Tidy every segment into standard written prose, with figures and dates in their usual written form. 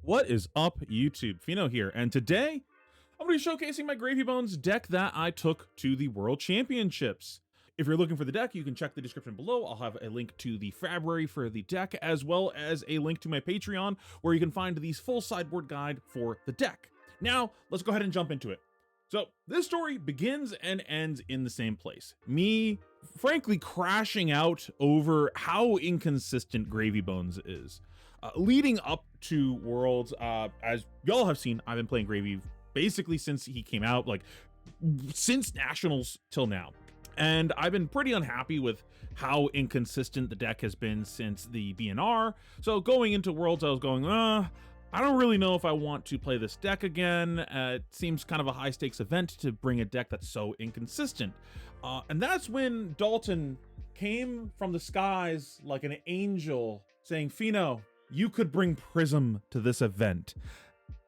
What is up, YouTube? Pheano here, and today I'm going to be showcasing my Gravy Bones deck that I took to the World Championships. If you're looking for the deck, you can check the description below. I'll have a link to the Fabry for the deck, as well as a link to my Patreon, where you can find the full sideboard guide for the deck. Now, let's go ahead and jump into it. So, this story begins and ends in the same place. Me, frankly, crashing out over how inconsistent Gravy Bones is. Leading up to Worlds, as y'all have seen, I've been playing Gravy basically since he came out, like since Nationals till now. And I've been pretty unhappy with how inconsistent the deck has been since the BNR. So going into Worlds, I was going, I don't really know if I want to play this deck again. It seems kind of a high stakes event to bring a deck that's so inconsistent. And that's when Dalton came from the skies like an angel saying, Pheano, you could bring Prism to this event.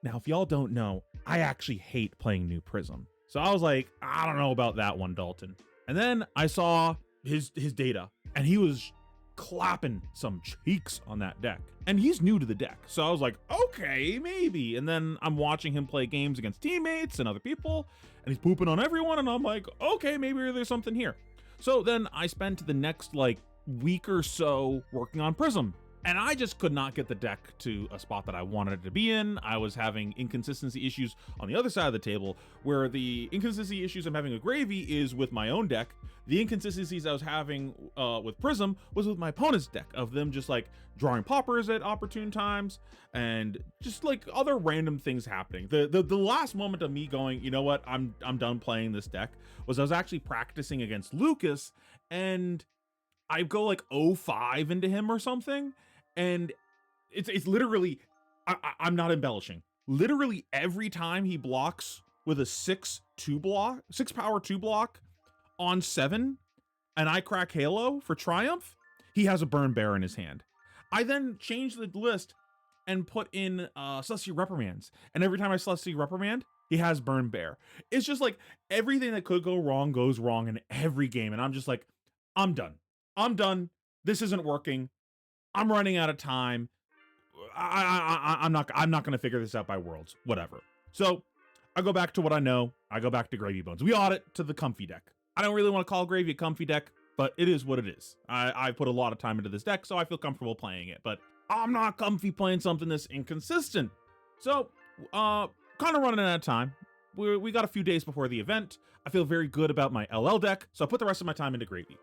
Now, if y'all don't know, I actually hate playing new Prism. So I was like, I don't know about that one, Dalton. And then I saw his data, and he was clapping some cheeks on that deck. And he's new to the deck. So I was like, okay, maybe. And then I'm watching him play games against teammates and other people, and he's pooping on everyone. And I'm like, okay, maybe there's something here. So then I spent the next like week or so working on Prism. And I just could not get the deck to a spot that I wanted it to be in. I was having inconsistency issues on the other side of the table, where the inconsistency issues I'm having with Gravy is with my own deck. The inconsistencies I was having with Prism was with my opponent's deck, of them just like drawing poppers at opportune times and just like other random things happening. The last moment of me going, you know what, I'm done playing this deck, was I was actually practicing against Lucas, and I go like 0-5 into him or something. And it's literally, I'm not embellishing. Literally every time he blocks with a 6 power 2 block on 7, and I crack Halo for Triumph, he has a Burn Bear in his hand. I then change the list and put in Celestial Reprimands. And every time I Celestial Reprimand, he has Burn Bear. It's just like everything that could go wrong goes wrong in every game. And I'm just like, I'm done. I'm done. This isn't working. I'm running out of time. I'm not going to figure this out by Worlds, whatever. So I go back to what I know. I go back to Gravy Bones. We audit to the comfy deck. I don't really want to call Gravy a comfy deck, but it is what it is. I put a lot of time into this deck, so I feel comfortable playing it, but I'm not comfy playing something that's inconsistent. So, kind of running out of time. We got a few days before the event. I feel very good about my LL deck, so I put the rest of my time into Gravy.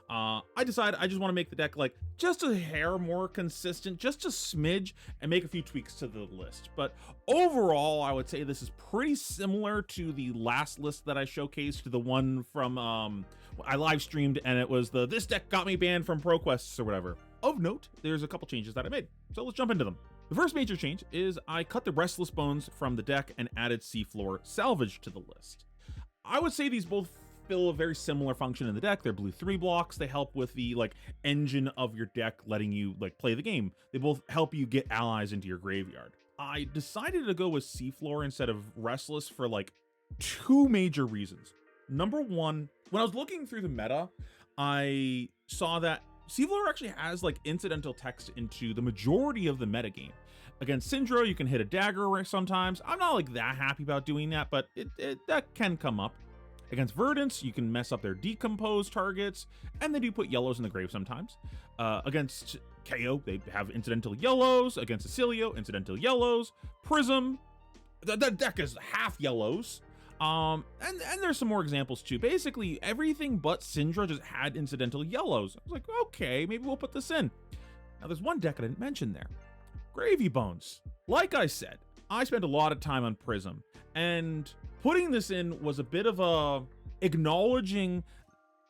I decided I just want to make the deck like just a hair more consistent, just a smidge, and make a few tweaks to the list. But overall, I would say this is pretty similar to the last list that I showcased, to the one from I live streamed, and it was this deck got me banned from ProQuests or whatever. Of note, there's a couple changes that I made, so let's jump into them. The first major change is I cut the Restless Bones from the deck and added Seafloor Salvage to the list. I would say these both fill a very similar function in the deck. They're blue 3 blocks. They help with the like engine of your deck, letting you like play the game. They both help you get allies into your graveyard. I decided to go with Seafloor instead of Restless for like 2 major reasons. Number one, when I was looking through the meta, I saw that Seafloor actually has like incidental text into the majority of the metagame. Against Syndra, you can hit a dagger sometimes. I'm not like that happy about doing that, but that can come up. Against Verdance, you can mess up their decomposed targets, and they do put yellows in the grave sometimes. Against KO, they have incidental yellows. Against Cecilio, incidental yellows. Prism, the deck is half yellows. And there's some more examples too. Basically, everything but Syndra just had incidental yellows. I was like, okay, maybe we'll put this in. Now, there's one deck I didn't mention there. Gravy Bones. Like I said, I spent a lot of time on Prism, and putting this in was a bit of a acknowledging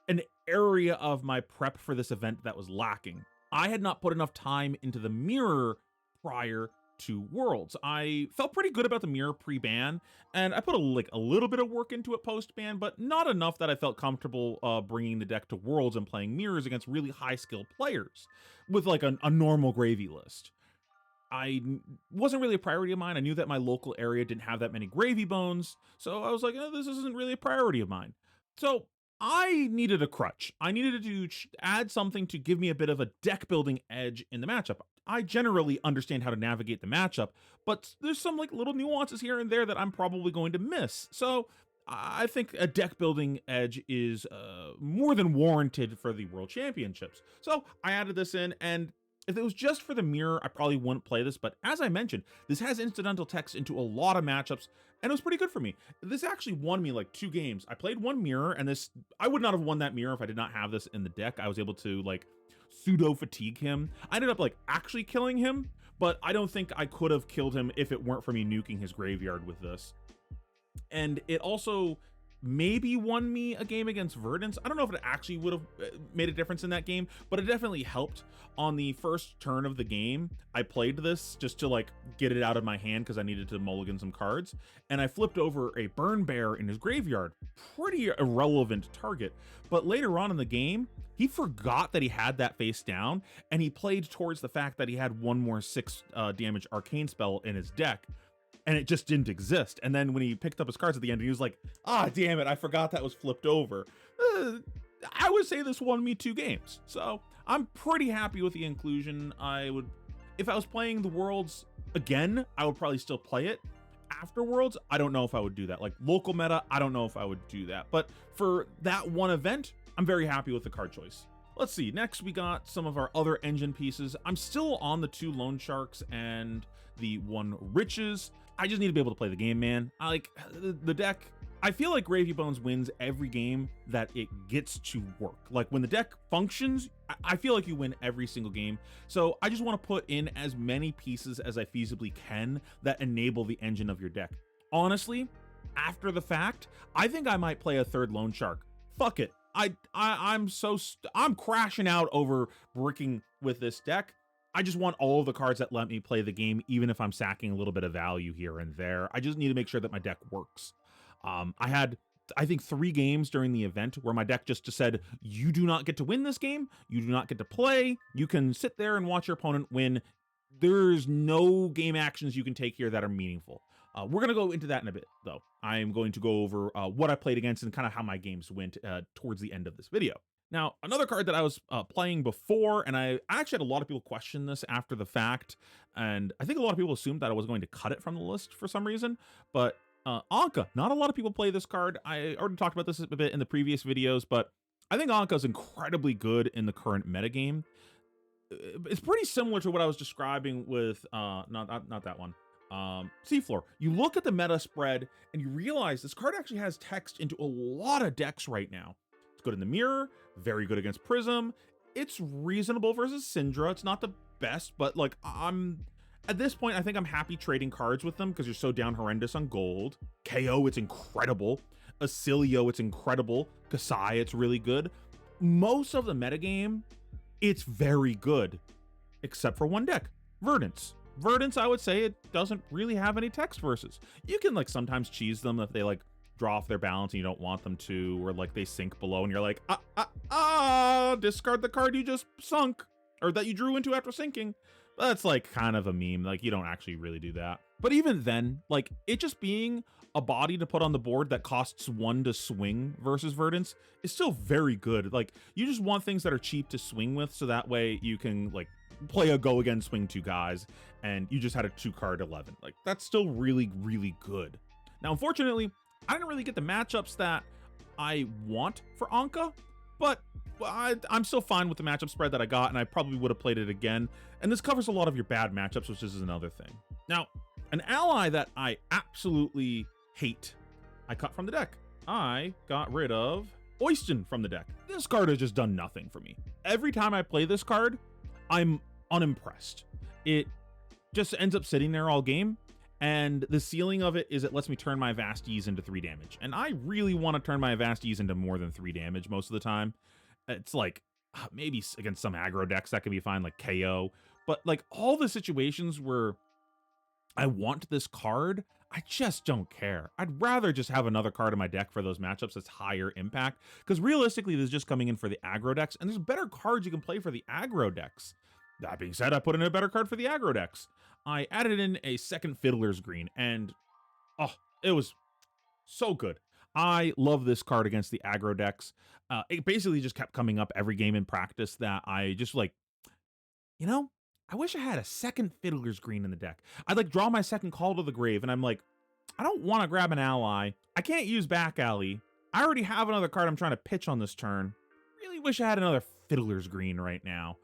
an area of my prep for this event that was lacking. I had not put enough time into the mirror prior to Worlds. I felt pretty good about the mirror pre-ban, and I put a little bit of work into it post-ban, but not enough that I felt comfortable bringing the deck to Worlds and playing mirrors against really high-skill players with like a normal Gravy list. Wasn't really a priority of mine. I knew that my local area didn't have that many Gravy Bones, so I was like, this isn't really a priority of mine. So I needed a crutch. I needed to add something to give me a bit of a deck building edge in the matchup. I generally understand how to navigate the matchup, but there's some like little nuances here and there that I'm probably going to miss. So I think a deck building edge is more than warranted for the World Championships. So I added this in, and if it was just for the mirror, I probably wouldn't play this. But as I mentioned, this has incidental text into a lot of matchups, and it was pretty good for me. This actually won me like 2 games. I played one mirror, and this I would not have won that mirror if I did not have this in the deck. I was able to like pseudo fatigue him. I ended up like actually killing him, but I don't think I could have killed him if it weren't for me nuking his graveyard with this. And it also maybe won me a game against Verdance. I don't know if it actually would have made a difference in that game, but it definitely helped. On the first turn of the game, I played this just to like get it out of my hand because I needed to mulligan some cards, and I flipped over a burn bear in his graveyard. Pretty irrelevant target, but later on in the game, he forgot that he had that face down, and he played towards the fact that he had one more 6 damage arcane spell in his deck, and it just didn't exist. And then when he picked up his cards at the end, he was like, ah, damn it, I forgot that was flipped over. I would say this won me 2 games. So I'm pretty happy with the inclusion. If I was playing the Worlds again, I would probably still play it. After Worlds, I don't know if I would do that. Like local meta, I don't know if I would do that. But for that one event, I'm very happy with the card choice. Let's see, next we got some of our other engine pieces. I'm still on the 2 loan sharks and the 1 riches. I just need to be able to play the game, man. I like the deck. I feel like Gravy Bones wins every game that it gets to work. Like when the deck functions, I feel like you win every single game. So I just want to put in as many pieces as I feasibly can that enable the engine of your deck. Honestly, after the fact, I think I might play a 3rd loan shark. Fuck it. I'm crashing out over bricking with this deck. I just want all of the cards that let me play the game, even if I'm sacking a little bit of value here and there. I just need to make sure that my deck works. I had, I think, 3 games during the event where my deck just said, you do not get to win this game. You do not get to play. You can sit there and watch your opponent win. There's no game actions you can take here that are meaningful. We're going to go into that in a bit, though. I'm going to go over what I played against and kind of how my games went towards the end of this video. Now, another card that I was playing before, and I actually had a lot of people question this after the fact, and I think a lot of people assumed that I was going to cut it from the list for some reason, but Anka, not a lot of people play this card. I already talked about this a bit in the previous videos, but I think Anka is incredibly good in the current metagame. It's pretty similar to what I was describing with, not that one. Seafloor. You look at the meta spread and you realize this card actually has text into a lot of decks right now. It's good in the mirror, very good against Prism. It's reasonable versus Syndra. It's not the best, but like at this point, I think I'm happy trading cards with them because you're so down horrendous on gold. KO, it's incredible. Acilio, it's incredible. Kasai, it's really good. Most of the metagame, it's very good, except for one deck, Verdance. Verdance, I would say it doesn't really have any text versus. You can like sometimes cheese them if they like draw off their balance and you don't want them to, or like they sink below and you're like, discard the card you just sunk or that you drew into after sinking. That's like kind of a meme. Like you don't actually really do that. But even then, like it just being a body to put on the board that costs 1 to swing versus Verdance is still very good. Like you just want things that are cheap to swing with, so that way you can like play a go again, swing 2 guys, and you just had a 2-card 11. Like that's still really, really good. Now, unfortunately, I didn't really get the matchups that I want for Anka, but I'm still fine with the matchup spread that I got, and I probably would have played it again. And this covers a lot of your bad matchups, which is another thing. Now, an ally that I absolutely hate, I cut from the deck. I got rid of Oyston from the deck. This card has just done nothing for me. Every time I play this card, I'm unimpressed. It just ends up sitting there all game, and the ceiling of it is it lets me turn my Vasties into 3 damage. And I really want to turn my Vasties into more than 3 damage most of the time. It's like, maybe against some aggro decks that can be fine, like KO. But like all the situations where I want this card, I just don't care. I'd rather just have another card in my deck for those matchups that's higher impact, because realistically, this is just coming in for the aggro decks, and there's better cards you can play for the aggro decks. That being said, I put in a better card for the aggro decks. I added in a second Fiddler's Green, and oh, it was so good. I love this card against the aggro decks. It basically just kept coming up every game in practice that I just like, you know, I wish I had a second Fiddler's Green in the deck. I'd like draw my second Call to the Grave, and I'm like, I don't want to grab an ally. I can't use Back Alley. I already have another card I'm trying to pitch on this turn. Really wish I had another Fiddler's Green right now.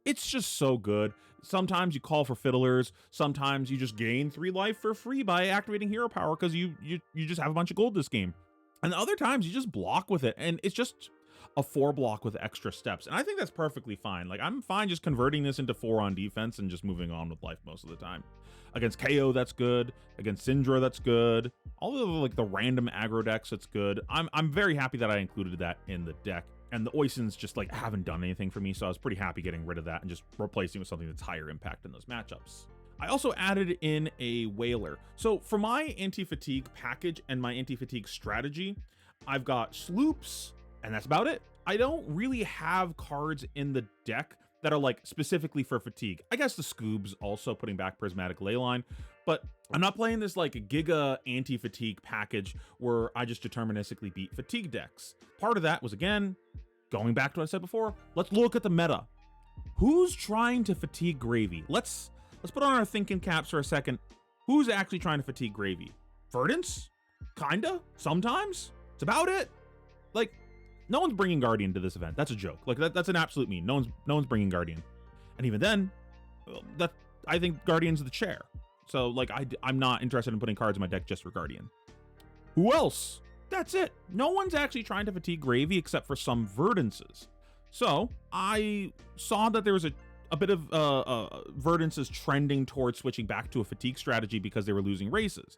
It's just so good. Sometimes you call for Fiddlers. Sometimes you just gain 3 life for free by activating Hero Power because you just have a bunch of gold this game. And the other times you just block with it, and it's just a 4 block with extra steps. And I think that's perfectly fine. Like, I'm fine just converting this into 4 on defense and just moving on with life most of the time. Against KO, that's good. Against Syndra, that's good. All of like the random aggro decks, that's good. I'm very happy that I included that in the deck. And the Oisins just like haven't done anything for me, so I was pretty happy getting rid of that and just replacing with something that's higher impact in those matchups. I also added in a Whaler. So for my anti-fatigue package and my anti-fatigue strategy, I've got Sloops, and that's about it. I don't really have cards in the deck that are like specifically for fatigue. I guess the Scoobs also putting back Prismatic Leyline, but I'm not playing this like Giga anti-fatigue package where I just deterministically beat fatigue decks. Part of that was, again, going back to what I said before, let's look at the meta. Who's trying to fatigue Gravy? Let's put on our thinking caps for a second. Who's actually trying to fatigue Gravy? Verdance? Kinda? Sometimes? It's about it. Like, no one's bringing Guardian to this event. That's a joke. Like, that's an absolute meme. No one's bringing Guardian. And even then, I think Guardian's the chair. So, like, I'm not interested in putting cards in my deck just for Guardian. Who else? That's it. No one's actually trying to fatigue Gravy except for some Verdances. So, I saw that there was a bit of Verdances trending towards switching back to a fatigue strategy because they were losing races.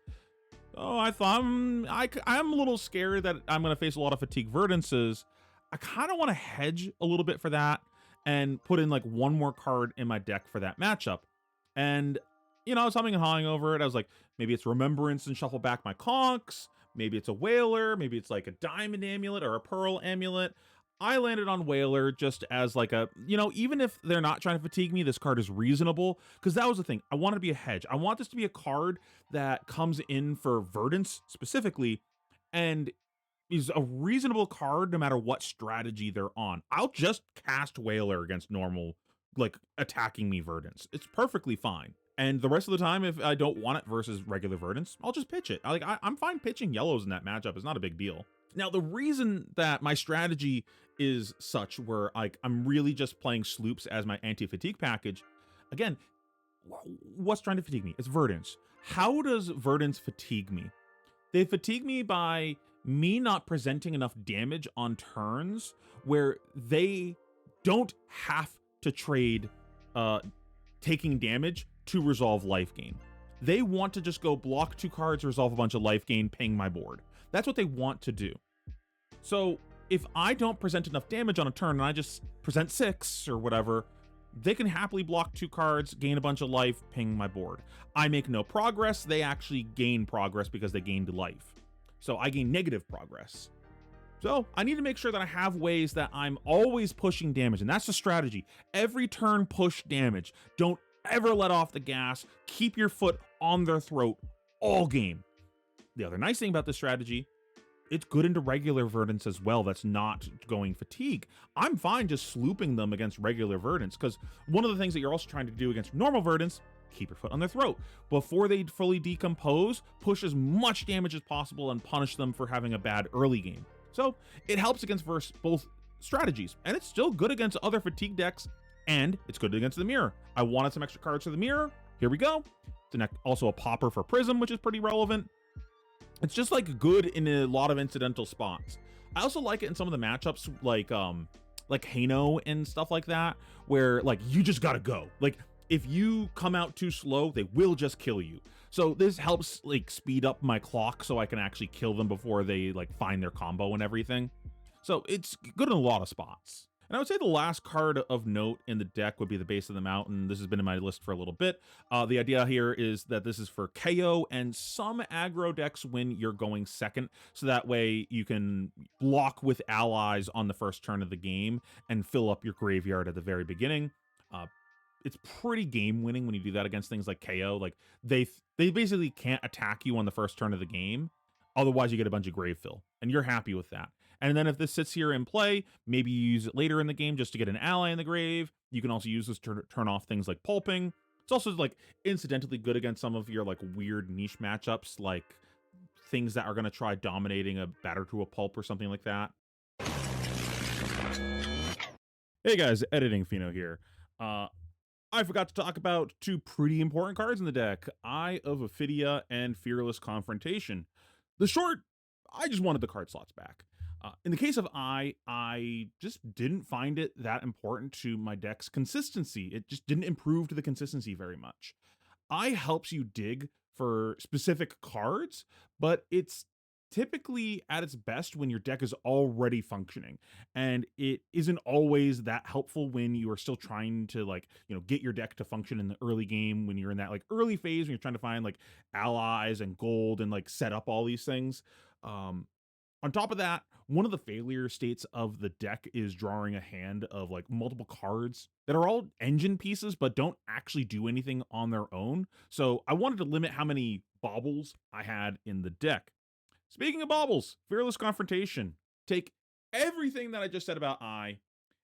Oh, I thought I'm a little scared that I'm going to face a lot of fatigue Verdances. I kind of want to hedge a little bit for that and put in like one more card in my deck for that matchup. And, you know, I was humming and hawing over it. I was like, maybe it's Remembrance and shuffle back my Conks. Maybe it's a Whaler. Maybe it's like a Diamond Amulet or a Pearl Amulet. I landed on Whaler just as like a, you know, even if they're not trying to fatigue me, this card is reasonable. Because that was the thing. I want it to be a hedge. I want this to be a card that comes in for Verdance specifically and is a reasonable card no matter what strategy they're on. I'll just cast Whaler against normal, like, attacking me Verdance. It's perfectly fine. And the rest of the time, if I don't want it versus regular Verdance, I'll just pitch it. I'm fine pitching yellows in that matchup. It's not a big deal. Now, the reason that my strategy is such where I'm really just playing Sloops as my anti-fatigue package, again, what's trying to fatigue me? It's Verdance. How does Verdance fatigue me? They fatigue me by me not presenting enough damage on turns where they don't have to trade taking damage to resolve life gain. They want to just go block 2 cards, resolve a bunch of life gain, ping my board. That's what they want to do. So if I don't present enough damage on a turn and I just present 6 or whatever, they can happily block 2 cards, gain a bunch of life, ping my board. I make no progress. They actually gain progress because they gained life. So I gain negative progress. So I need to make sure that I have ways that I'm always pushing damage. And that's the strategy. Every turn, push damage. Don't ever let off the gas. Keep your foot on their throat all game. The other nice thing about this strategy, it's good into regular Verdance as well. That's not going fatigue. I'm fine just slooping them against regular Verdance because one of the things that you're also trying to do against normal Verdance, keep your foot on their throat. Before they fully decompose, push as much damage as possible and punish them for having a bad early game. So it helps against both strategies, and it's still good against other fatigue decks, and it's good against the mirror. I wanted some extra cards for the mirror. Here we go. It's also a popper for Prism, which is pretty relevant. It's just like good in a lot of incidental spots. I also like it in some of the matchups like Pheano and stuff like that, where like you just gotta go. Like if you come out too slow, they will just kill you. So this helps like speed up my clock so I can actually kill them before they like find their combo and everything. So it's good in a lot of spots. And I would say the last card of note in the deck would be the Base of the Mountain. This has been in my list for a little bit. The idea here is that this is for KO and some aggro decks when you're going second. So that way you can block with allies on the first turn of the game and fill up your graveyard at the very beginning. It's pretty game winning when you do that against things like KO. Like they basically can't attack you on the first turn of the game. Otherwise you get a bunch of grave fill and you're happy with that. And then if this sits here in play, maybe you use it later in the game just to get an ally in the grave. You can also use this to turn off things like pulping. It's also like incidentally good against some of your like weird niche matchups, like things that are going to try dominating a batter to a pulp or something like that. Hey guys, editing Pheano here. I forgot to talk about two pretty important cards in the deck, Eye of Ophidia and Fearless Confrontation. The short, I just wanted the card slots back. In the case of I just didn't find it that important to my deck's consistency. It just didn't improve to the consistency very much. Eye helps you dig for specific cards, but it's typically at its best when your deck is already functioning, and it isn't always that helpful when you are still trying to like get your deck to function in the early game, when you're in that like early phase when you're trying to find like allies and gold and like set up all these things. On top of that, one of the failure states of the deck is drawing a hand of like multiple cards that are all engine pieces but don't actually do anything on their own. So I wanted to limit how many baubles I had in the deck. Speaking of baubles, Fearless Confrontation. Take everything that I just said about Eye, and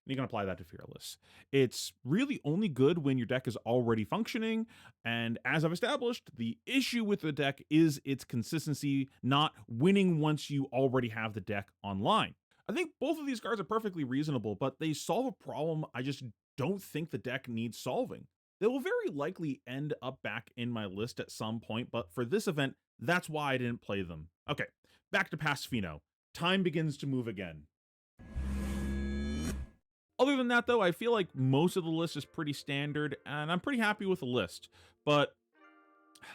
you can apply that to Fearless. It's really only good when your deck is already functioning, and as I've established, the issue with the deck is its consistency, not winning once you already have the deck online. I think both of these cards are perfectly reasonable, but they solve a problem I just don't think the deck needs solving. They will very likely end up back in my list at some point, but for this event, that's why I didn't play them. Okay, back to past Pheano. Time begins to move again. Other than that, though, I feel like most of the list is pretty standard, and I'm pretty happy with the list. But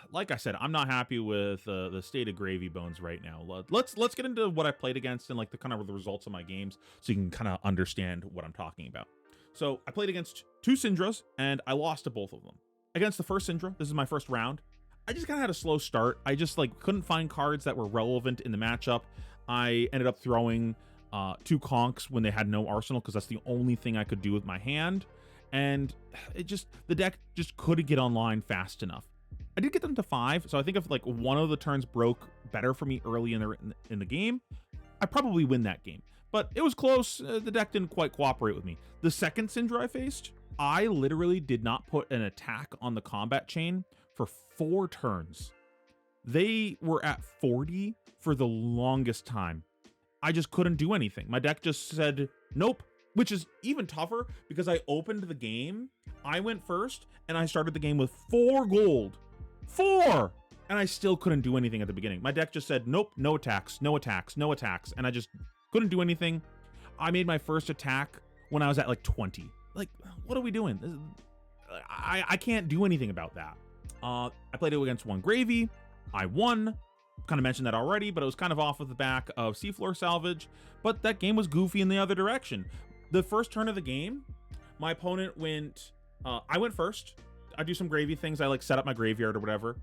like I said, I'm not happy with the state of Gravy Bones right now. Let's get into what I played against and like the kind of the results of my games, so you can kind of understand what I'm talking about. So I played against two Syndras, and I lost to both of them. Against the first Syndra, this is my first round, I just kind of had a slow start. I just like couldn't find cards that were relevant in the matchup. I ended up throwing two conks when they had no arsenal, because that's the only thing I could do with my hand, and the deck just couldn't get online fast enough. I did get them to 5, so I think if like one of the turns broke better for me early in the game, I probably win that game. But it was close. The deck didn't quite cooperate with me. The second Syndra I faced, I literally did not put an attack on the combat chain for 4 turns. They were at 40 for the longest time. I just couldn't do anything. My deck just said nope, which is even tougher because I opened the game, I went first, and I started the game with 4 gold. 4! And I still couldn't do anything at the beginning. My deck just said nope, no attacks, no attacks, no attacks, and I just couldn't do anything. I made my first attack when I was at like 20. Like, what are we doing? I can't do anything about that. I played it against one Gravy. I won. Kind of mentioned that already, but it was kind of off of the back of Seafloor Salvage. But that game was goofy in the other direction. The first turn of the game, my opponent went... I went first. I do some Gravy things. I like set up my graveyard or whatever.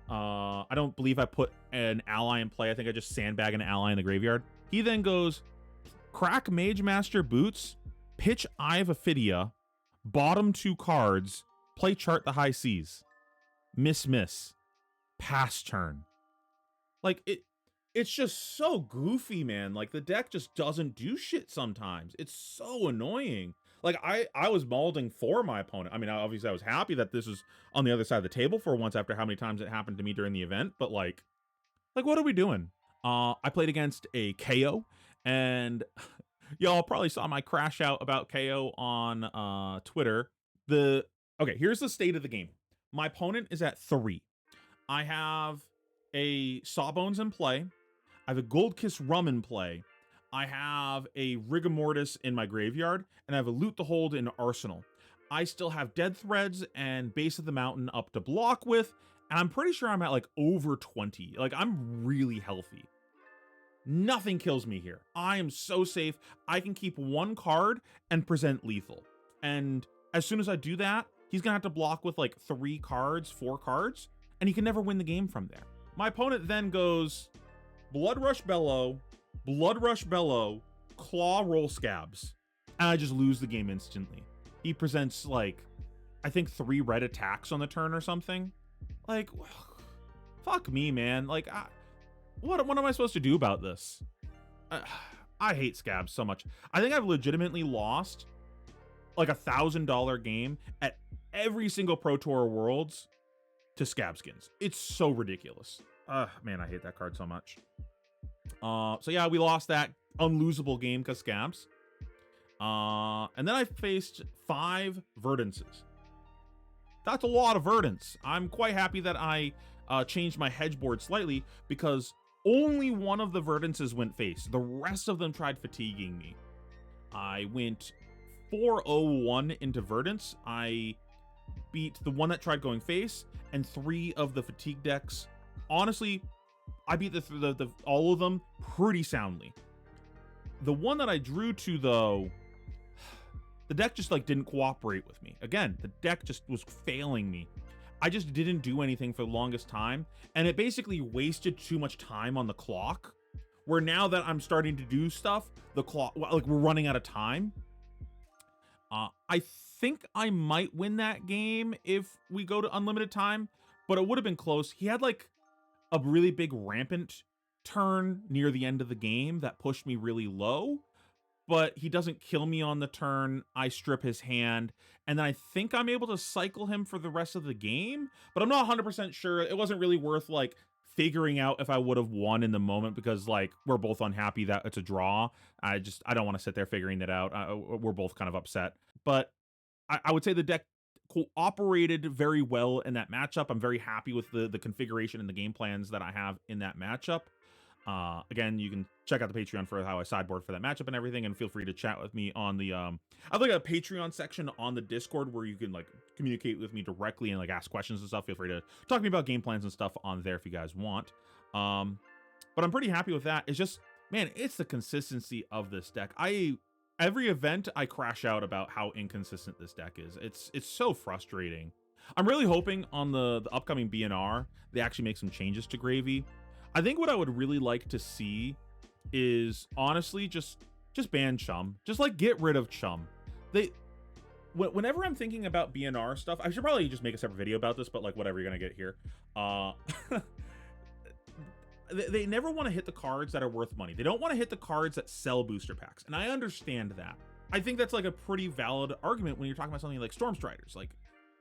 I don't believe I put an ally in play. I think I just sandbag an ally in the graveyard. He then goes, crack Mage Master Boots, pitch Eye of Ophidia, bottom 2 cards, play Chart the High Seas. Miss. Pass turn. Like, it's just so goofy, man. Like, the deck just doesn't do shit sometimes. It's so annoying. Like, I was mauling for my opponent. I mean, obviously I was happy that this was on the other side of the table for once after how many times it happened to me during the event, but like what are we doing? I played against a KO, and y'all probably saw my crash out about KO on Twitter. Okay, here's the state of the game. My opponent is at 3. I have a Sawbones in play. I have a Gold Kiss Rum in play. I have a Rigor Mortis in my graveyard, and I have a Loot the Hold in Arsenal. I still have Dead Threads and Base of the Mountain up to block with, and I'm pretty sure I'm at like over 20. Like, I'm really healthy. Nothing kills me here. I am so safe. I can keep 1 card and present lethal. And as soon as I do that, he's gonna have to block with like 3 cards, 4 cards, and he can never win the game from there. My opponent then goes Blood Rush Bellow, Claw Roll Scabs, and I just lose the game instantly. He presents like, I think 3 red attacks on the turn or something. Like, fuck me, man. Like, what am I supposed to do about this? I hate scabs so much. I think I've legitimately lost like $1,000 game at every single Pro Tour Worlds to scab skins. It's so ridiculous. Man, I hate that card so much. So yeah, we lost that unlosable game because scabs. And then I faced 5 Verdances. That's a lot of Verdance. I'm quite happy that I changed my hedge board slightly because only one of the Verdances went face. The rest of them tried fatiguing me. I went 4-0-1 into Verdance. I beat the one that tried going face and 3 of the fatigue decks. Honestly, I beat all of them pretty soundly. The one that I drew to, though, the deck just like didn't cooperate with me. Again, the deck just was failing me. I just didn't do anything for the longest time, and it basically wasted too much time on the clock, where now that I'm starting to do stuff, the clock, like, we're running out of time. I think I might win that game if we go to unlimited time, but it would have been close. He had like a really big rampant turn near the end of the game that pushed me really low, but he doesn't kill me on the turn. I strip his hand, and then I think I'm able to cycle him for the rest of the game, but I'm not 100% sure. It wasn't really worth like figuring out if I would have won in the moment because like we're both unhappy that it's a draw. I don't want to sit there figuring that out. We're both kind of upset, but I would say the deck cooperated very well in that matchup. I'm very happy with the configuration and the game plans that I have in that matchup. Again, you can check out the Patreon for how I sideboard for that matchup and everything, and feel free to chat with me on the I have like a Patreon section on the Discord where you can like communicate with me directly and like ask questions and stuff. Feel free to talk to me about game plans and stuff on there if you guys want. But I'm pretty happy with that. It's just, man, it's the consistency of this deck. Every event I crash out about how inconsistent this deck is. It's so frustrating. I'm really hoping on the upcoming BNR they actually make some changes to Gravy. I think what I would really like to see is honestly just ban Chum. Just like get rid of Chum. Whenever I'm thinking about BNR stuff, I should probably just make a separate video about this, but like whatever, you're gonna get here. They never want to hit the cards that are worth money. They don't want to hit the cards that sell booster packs, and I understand that. I think that's like a pretty valid argument when you're talking about something like Storm Striders. Like,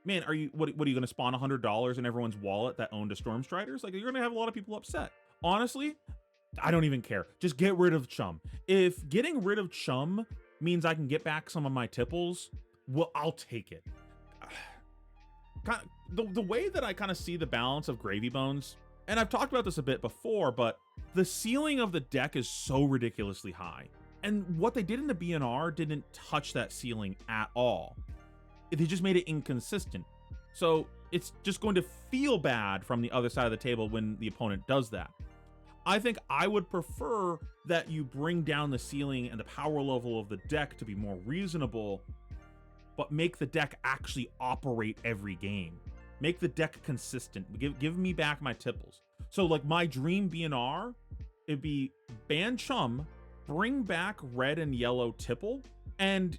man, what are you going to spawn $100 in everyone's wallet that owned a Storm Striders? Like, you're going to have a lot of people upset. Honestly, I don't even care. Just get rid of Chum. If getting rid of Chum means I can get back some of my tipples, well, I'll take it. The way that I kind of see the balance of Gravy Bones, and I've talked about this a bit before, but the ceiling of the deck is so ridiculously high. And what they did in the BNR didn't touch that ceiling at all. They just made it inconsistent. So it's just going to feel bad from the other side of the table when the opponent does that. I think I would prefer that you bring down the ceiling and the power level of the deck to be more reasonable, but make the deck actually operate every game. Make the deck consistent. Give me back my tipples. So like my dream BNR, it'd be ban Chum, bring back red and yellow tipple, and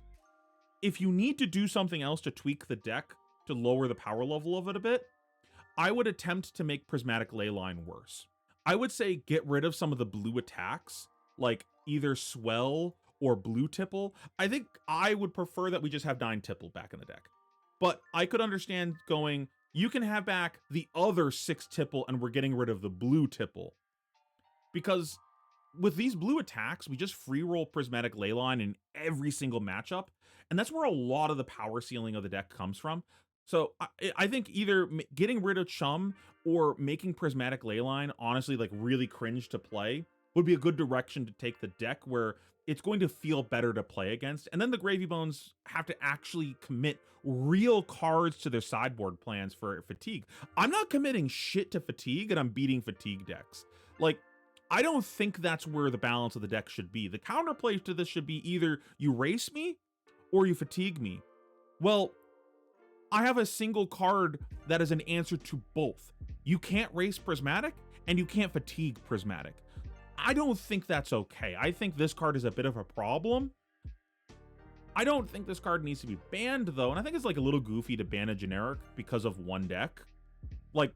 if you need to do something else to tweak the deck to lower the power level of it a bit, I would attempt to make Prismatic Leyline worse. I would say get rid of some of the blue attacks, like either Swell or Blue Tipple. I think I would prefer that we just have 9 Tipple back in the deck. But I could understand going, you can have back the other 6 Tipple and we're getting rid of the Blue Tipple. Because with these blue attacks, we just free roll Prismatic Leyline in every single matchup. And that's where a lot of the power ceiling of the deck comes from. So I think either getting rid of Chum or making Prismatic Leyline honestly like really cringe to play would be a good direction to take the deck, where it's going to feel better to play against. And then the Gravy Bones have to actually commit real cards to their sideboard plans for Fatigue. I'm not committing shit to Fatigue, and I'm beating Fatigue decks. Like, I don't think that's where the balance of the deck should be. The counterplay to this should be either you race me or you fatigue me. Well, I have a single card that is an answer to both. You can't race Prismatic and you can't fatigue Prismatic. I don't think that's okay. I think this card is a bit of a problem. I don't think this card needs to be banned though, and I think it's like a little goofy to ban a generic because of one deck. Like,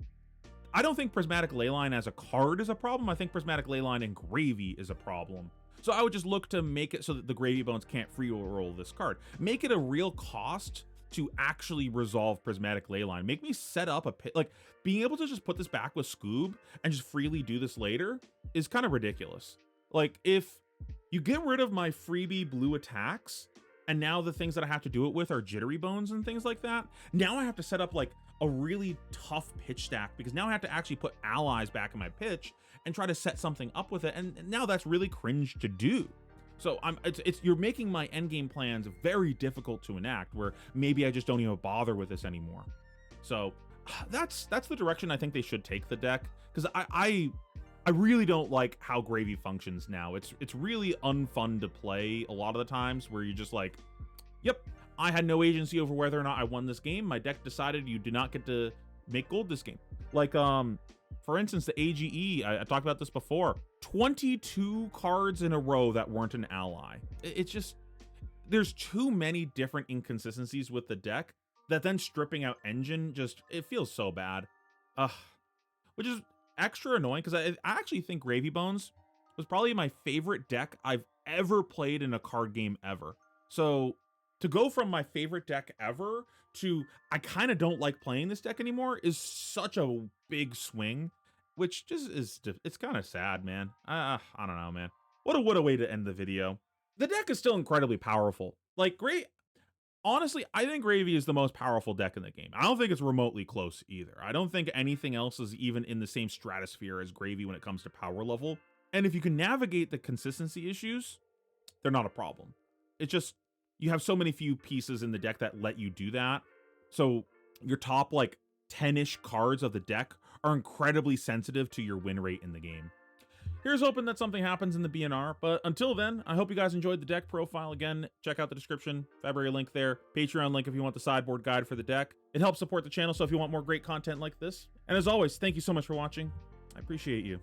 I don't think Prismatic Leyline as a card is a problem. I think Prismatic Leyline and Gravy is a problem. So I would just look to make it so that the Gravy Bones can't free roll this card. Make it a real cost to actually resolve Prismatic Leyline. Make me set up a pit. Like, being able to just put this back with Scoob and just freely do this later is kind of ridiculous. Like, if you get rid of my freebie blue attacks, and now the things that I have to do it with are Jittery Bones and things like that, now I have to set up like a really tough pitch stack, because now I have to actually put allies back in my pitch and try to set something up with it, and now that's really cringe to do. So you're making my endgame plans very difficult to enact, where maybe I just don't even bother with this anymore. So that's the direction I think they should take the deck, because I really don't like how Gravy functions now. It's really unfun to play a lot of the times, where you're just like, yep, I had no agency over whether or not I won this game. My deck decided you do not get to make gold this game. Like, for instance, the AGE, I talked about this before, 22 cards in a row that weren't an ally. It's just, there's too many different inconsistencies with the deck that then stripping out Engine, just, it feels so bad. Which is extra annoying, because I actually think Gravy Bones was probably my favorite deck I've ever played in a card game ever. So to go from my favorite deck ever to I kind of don't like playing this deck anymore is such a big swing, which just is, it's kind of sad, man. I don't know, man. What a way to end the video. The deck is still incredibly powerful. Like, great. Honestly, I think Gravy is the most powerful deck in the game. I don't think it's remotely close either. I don't think anything else is even in the same stratosphere as Gravy when it comes to power level. And if you can navigate the consistency issues, they're not a problem. It's just, you have so many few pieces in the deck that let you do that. So your top like 10-ish cards of the deck are incredibly sensitive to your win rate in the game. Here's hoping that something happens in the BNR, but until then, I hope you guys enjoyed the deck profile. Again, check out the description, February link there, Patreon link if you want the sideboard guide for the deck. It helps support the channel, so if you want more great content like this. And as always, thank you so much for watching. I appreciate you.